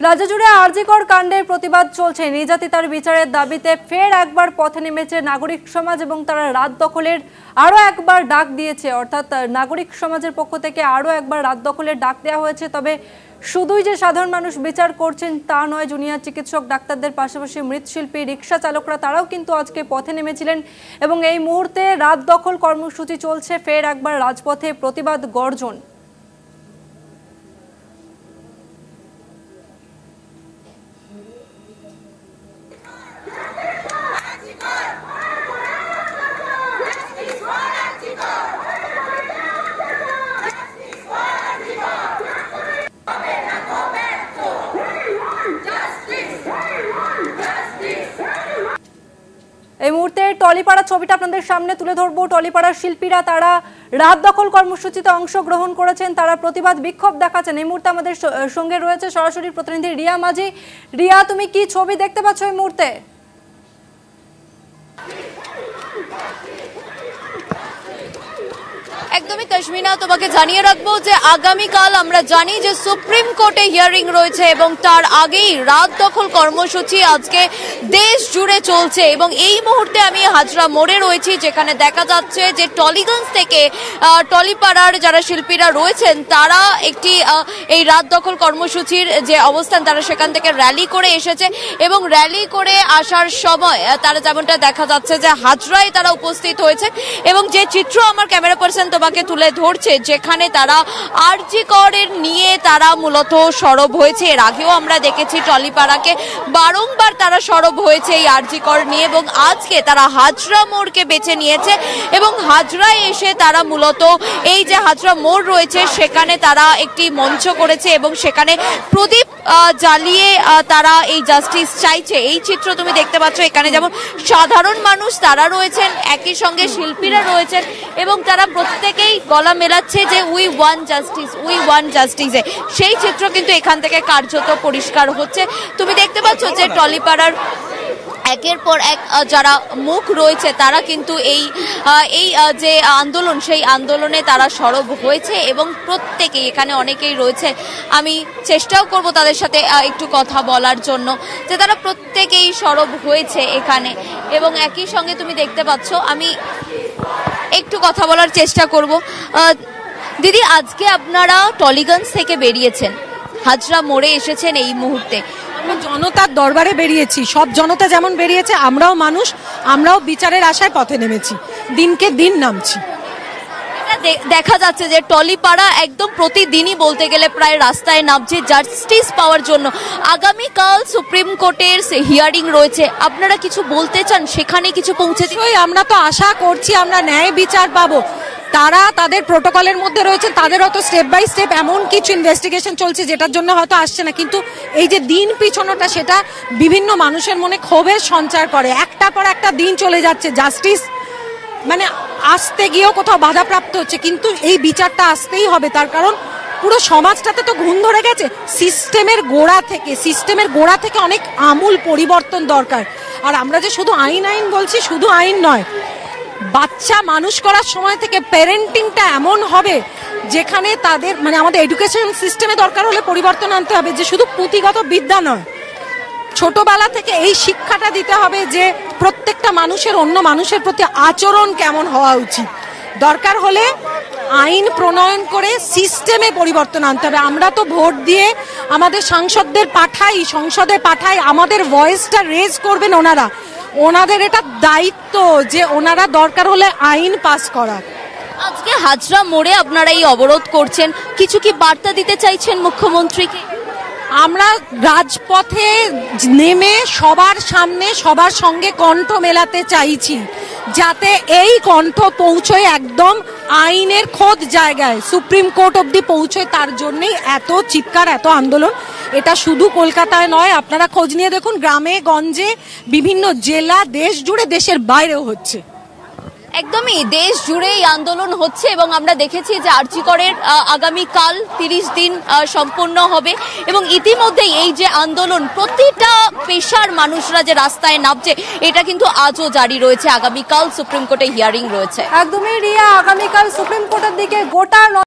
রাজ্য জুড়ে আরজিকর কাণ্ডের প্রতিবাদ চলছে। নির্যাতিতার বিচারের দাবিতে ফের একবার পথে নেমেছে নাগরিক সমাজ এবং তারা রাত দখলের আরও একবার ডাক দিয়েছে। অর্থাৎ নাগরিক সমাজের পক্ষ থেকে আরও একবার রাত দখলের ডাক দেওয়া হয়েছে। তবে শুধুই যে সাধারণ মানুষ বিচার করছেন তা নয়, জুনিয়র চিকিৎসক ডাক্তারদের পাশাপাশি মৃৎশিল্পী, রিক্সা চালকরা তারাও কিন্তু আজকে পথে নেমেছিলেন এবং এই মুহূর্তে রাত দখল কর্মসূচি চলছে। ফের একবার রাজপথে প্রতিবাদ গর্জন। এই মুহূর্তে টলিপাড়া ছবিটা আপনাদের সামনে তুলে ধরবো। টলিপাড়ার শিল্পীরা তারা রাত দখল কর্মসূচিতে অংশগ্রহণ করেছেন, তারা প্রতিবাদ বিক্ষোভ দেখাচ্ছেন। এই মুহূর্তে আমাদের সঙ্গে রয়েছে সরাসরি প্রতিনিধি রিয়া মাঝি। রিয়া, তুমি কি ছবি দেখতে পাচ্ছ এই মুহূর্তে? একদমই তসমিনা, তোমাকে জানিয়ে রাখবো যে আগামীকাল আমরা জানি যে সুপ্রিম কোর্টে হিয়ারিং রয়েছে এবং তার আগেই রাত দখল কর্মসূচি আজকে দেশ জুড়ে চলছে। এবং এই মুহূর্তে আমি হাজরা মোড়ে রয়েছি, যেখানে দেখা যাচ্ছে যে টলিগঞ্জ থেকে টলিপাড়ার যারা শিল্পীরা রয়েছেন তারা একটি এই রাত দখল কর্মসূচির যে অবস্থান তারা সেখান থেকে র্যালি করে এসেছে এবং র্যালি করে আসার সময় তারা যেমনটা দেখা যাচ্ছে যে হাজরায় তারা উপস্থিত হয়েছে। এবং যে চিত্র আমার ক্যামেরা পার্সন তোমাকে তুলে ধরছে, যেখানে তারা আরজিকরের নিয়ে তারা মূলত সরব হয়েছে। এর আগেও আমরা দেখেছি টলিপাড়াকে বারংবার তারা সরব হয়েছে এই আরজিকর নিয়ে এবং আজকে তারা হাজরা মোড়কে বেছে নিয়েছে এবং হাজরায় এসে তারা মূলত এই যে হাজরা মোড় রয়েছে সেখানে তারা একটি মঞ্চ করেছে এবং সেখানে প্রদীপ জ্বালিয়ে তারা এই জাস্টিস চাইছে। এই চিত্র তুমি দেখতে পাচ্ছ, এখানে যেমন সাধারণ মানুষ তারা রয়েছেন, একই সঙ্গে শিল্পীরা রয়েছেন এবং তারা প্রত্যেকেই গলা মেলাচ্ছে যে we want justice, we want জাস্টিসে। সেই চিত্র কিন্তু এখান থেকে কার্যত পরিষ্কার হচ্ছে। তুমি দেখতে পাচ্ছ যে টলিপাড়ার একের পর এক যারা মুখ রয়েছে তারা কিন্তু এই যে আন্দোলন সেই আন্দোলনে তারা সরব হয়েছে এবং প্রত্যেকেই এখানে অনেকেই রয়েছে। আমি চেষ্টাও করব তাদের সাথে একটু কথা বলার জন্য, যে তারা প্রত্যেকেই সরব হয়েছে এখানে এবং একই সঙ্গে তুমি দেখতে পাচ্ছ আমি একটু কথা বলার চেষ্টা করব। দিদি, আজকে আপনারা টলিগঞ্জ থেকে বেরিয়েছেন, হাজরা মোড়ে এসেছেন এই মুহূর্তে। জনতার দরবারে বেরিয়েছি, সব জনতা যেমন বেরিয়েছে আমরাও মানুষ, আমরাও বিচারের আশায় পথে নেমেছি, দিনকে দিন নামছি। দেখা যাচ্ছে যে টলিপাড়া একদম প্রতিদিনই বলতে গেলে প্রায় রাস্তায় নামছে জাস্টিস পাওয়ার জন্য। আগামীকাল সুপ্রিম কোর্টের হিয়ারিং রয়েছে, আপনারা কিছু বলতে চান? সেখানে কিছু পৌঁছে দিই। আমরা তো আশা করছি আমরা ন্যায় বিচার পাবো। তারা তাদের প্রোটোকলের মধ্যে রয়েছে, তাদের হয়তো স্টেপ বাই স্টেপ এমন কিছু ইনভেস্টিগেশন চলছে যেটার জন্য হয়তো আসছে না, কিন্তু এই যে দিন পিছনোটা সেটা বিভিন্ন মানুষের মনে ক্ষোভের সঞ্চার করে। একটা পর একটা দিন চলে যাচ্ছে, জাস্টিস মানে আসতে গিয়েও কোথাও বাধাপ্রাপ্ত হচ্ছে, কিন্তু এই বিচারটা আসতেই হবে। তার কারণ পুরো সমাজটাতে তো ঘুণ ধরে গেছে। সিস্টেমের গোড়া থেকে অনেক আমূল পরিবর্তন দরকার। আর আমরা যে শুধু আইন আইন বলছি, শুধু আইন নয়, বাচ্চা মানুষ করার সময় থেকে প্যারেন্টিংটা এমন হবে যেখানে তাদের মানে আমাদের এডুকেশন সিস্টেমে দরকার হলে পরিবর্তন আনতে হবে, যে শুধু পুঁথিগত বিদ্যা নয়, ছোটবেলা থেকে এই শিক্ষাটা দিতে হবে যে প্রত্যেকটা মানুষের অন্য মানুষের প্রতি আচরণ কেমন হওয়া উচিত। দরকার হলে আইন প্রণয়ন করে সিস্টেমে পরিবর্তন আনতে হবে। আমরা তো ভোট দিয়ে আমাদের সাংসদদের সংসদে পাঠাই, আমাদের ভয়েসটা রেজ করবেন ওনারা। ওনাদের এটা দায়িত্ব যে ওনারা দরকার হলে আইন পাস করা। আজকে হাজরা মোড়ে আপনারা এই অবরোধ করছেন, কিছু কি বার্তা দিতে চাইছেন মুখ্যমন্ত্রীকে? আমরা রাজপথে নেমে সবার সামনে সবার সঙ্গে কণ্ঠ মেলাতে চাইছি, যাতে এই কণ্ঠ পৌঁছয় একদম আইনের খোদ জায়গায়, সুপ্রিম কোর্ট অবধি পৌঁছয়। তার জন্যই এত চিৎকার, এত আন্দোলন। এটা শুধু কলকাতায় নয়, আপনারা খোঁজ নিয়ে দেখুন, গ্রামে গঞ্জে, বিভিন্ন জেলা, দেশ জুড়ে, দেশের বাইরেও হচ্ছে। একদমই দেশ জুড়ে এই আন্দোলন হচ্ছে এবং আমরা দেখেছি যে আরজিকরের আগামীকাল 30 দিন সম্পূর্ণ হবে এবং ইতিমধ্যেই এই যে আন্দোলন প্রতিটা পেশার মানুষরা যে রাস্তায় নামছে এটা কিন্তু আজও জারি রয়েছে। আগামীকাল সুপ্রিম কোর্টে হিয়ারিং রয়েছে। একদমই রিয়া, আগামীকাল সুপ্রিম কোর্টের দিকে গোটা